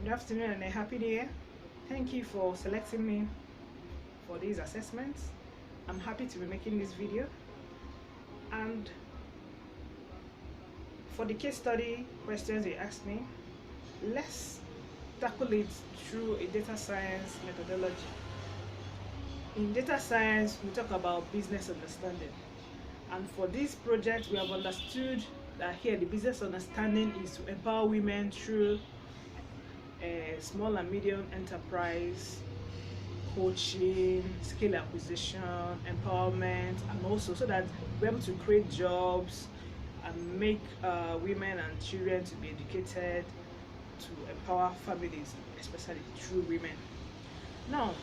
Good afternoon and a happy new year. Thank you for selecting me for these assessments. I'm happy to be making this video. And for the case study questions they asked me, let's tackle it through a data science methodology. In data science, we talk about business understanding. And for this project, we have understood that here the business understanding is to empower women through small and medium enterprise coaching, skill acquisition, empowerment, and also so that we're able to create jobs and make women and children to be educated, to empower families, especially through women. Now,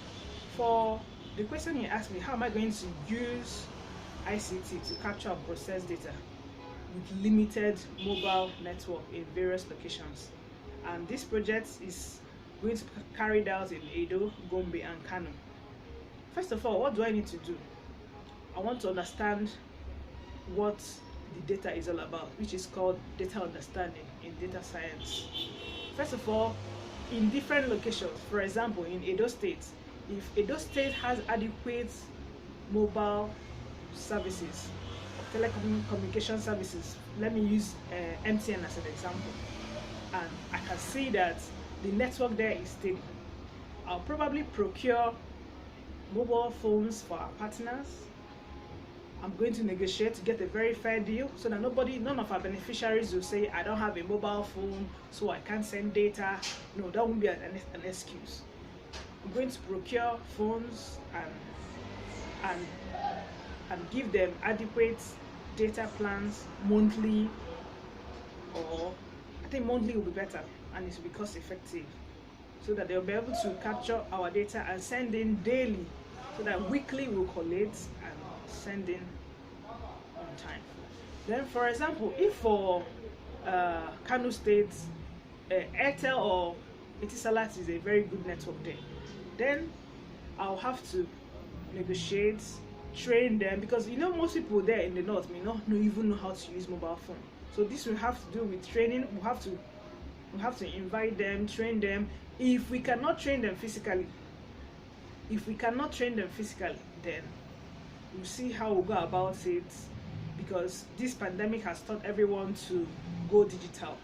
for the question you asked me, how am I going to use ICT to capture and process data with limited mobile network in various locations? And this project is going to be carried out in Edo, Gombe, and Kano. First of all, what do I need to do? I want to understand what the data is all about, which is called data understanding in data science. First of all, in different locations, for example, in Edo State, if Edo State has adequate mobile services, telecommunication services, let me use MTN as an example, and I can see that the network there is steady, I'll probably procure mobile phones for our partners. I'm going to negotiate to get a very fair deal so that none of our beneficiaries will say, I don't have a mobile phone, so I can't send data. No, that won't be an excuse. I'm going to procure phones and give them adequate data plans monthly, or I think monthly will be better and it will be cost effective, so that they'll be able to capture our data and send in daily, so that weekly we'll collect and send in on time. Then, for example, if for Kano State, Airtel or Etisalat is a very good network there, then I'll have to negotiate, train them, because most people there in the north may not even know how to use mobile phone. So this will have to do with training. We have to invite them, train them. If we cannot train them physically, then we'll see how we'll go about it, because this pandemic has taught everyone to go digital.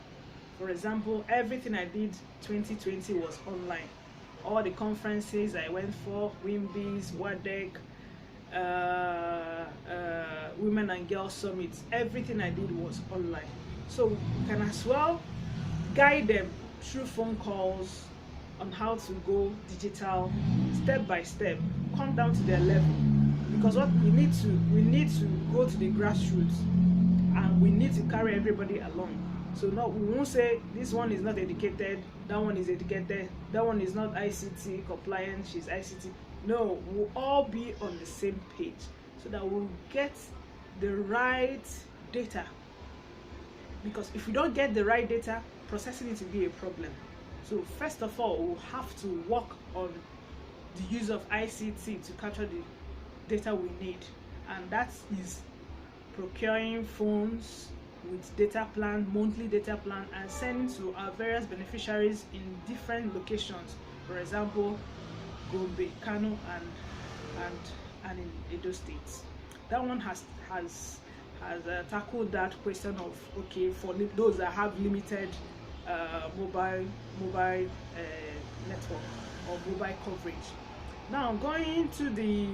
For example, everything I did 2020 was online. All the conferences I went for, WIMBIS, WADEC, Women and Girls Summits, everything I did was online. So we can as well guide them through phone calls on how to go digital step by step, come down to their level, because what we need to go to the grassroots, and we need to carry everybody along. So no, we won't say this one is not educated, that one is educated, that one is not ICT compliant, she's ICT. No, we'll all be on the same page so that we'll get the right data. Because if we don't get the right data, processing it will be a problem. So first of all, we'll have to work on the use of ICT to capture the data we need, and that is procuring phones with data plan, monthly data plan, and sending to our various beneficiaries in different locations. For example, Gombe, Kano, and in Edo State. That one has tackled that question of, okay, for those that have limited mobile network or mobile coverage. Now, going to the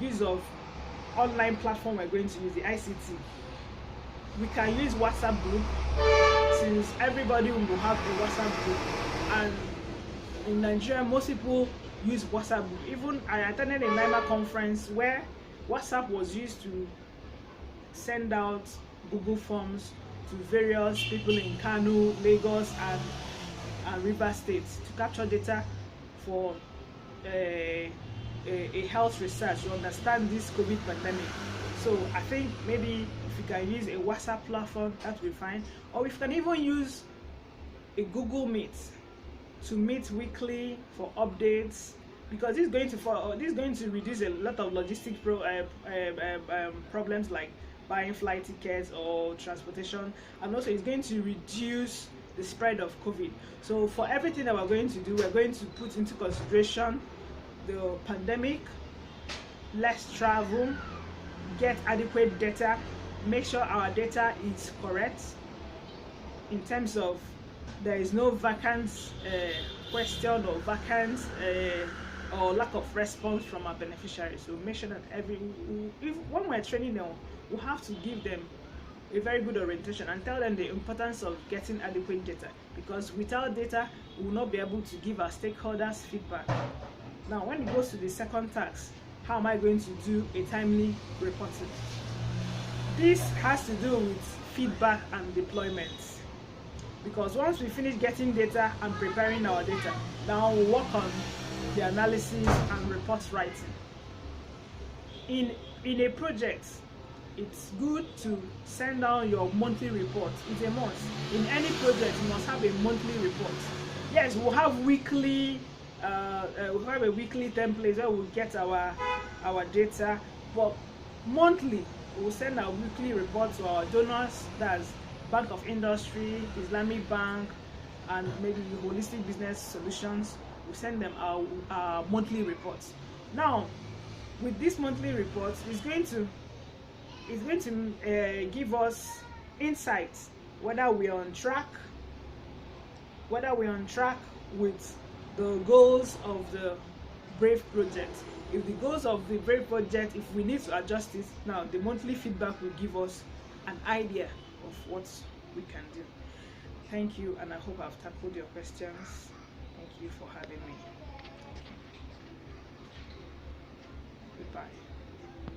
use of online platform, we're going to use the ICT. We can use WhatsApp group, since everybody will have a WhatsApp group, and in Nigeria most people use WhatsApp group. Even I attended a NIMA conference where WhatsApp was used to send out Google Forms to various people in Kano, Lagos, and River States to capture data for a health research to understand this COVID pandemic. So I think maybe if you can use a WhatsApp platform, that will be fine. Or if you can even use a Google Meet to meet weekly for updates, because this is going to reduce a lot of logistic problems like buying flight tickets or transportation, and also it's going to reduce the spread of COVID. So for everything that we're going to do, we're going to put into consideration the pandemic, less travel, get adequate data, make sure our data is correct in terms of there is no vacant question or vacant or lack of response from our beneficiaries. So make sure that when we're training them, we have to give them a very good orientation and tell them the importance of getting adequate data, because without data we will not be able to give our stakeholders feedback. Now when it goes to the second task, how am I going to do a timely reporting? This has to do with feedback and deployment, because once we finish getting data and preparing our data, now we'll work on the analysis and report writing. In a project, it's good to send down your monthly report. It's a must. In any project, you must have a monthly report. Yes, we'll have weekly we'll have a weekly template where we'll get our data, but monthly we'll send our weekly report to our donors, that's Bank of Industry, Islamic Bank, and maybe Holistic Business Solutions. We send them our monthly reports. Now with this monthly report, it's going to give us insights whether we're on track with the goals of the Brave project. If the goals of the Brave project, if we need to adjust it, now the monthly feedback will give us an idea of what we can do. Thank you, and I hope I've tackled your questions. Thank you for having me. Goodbye.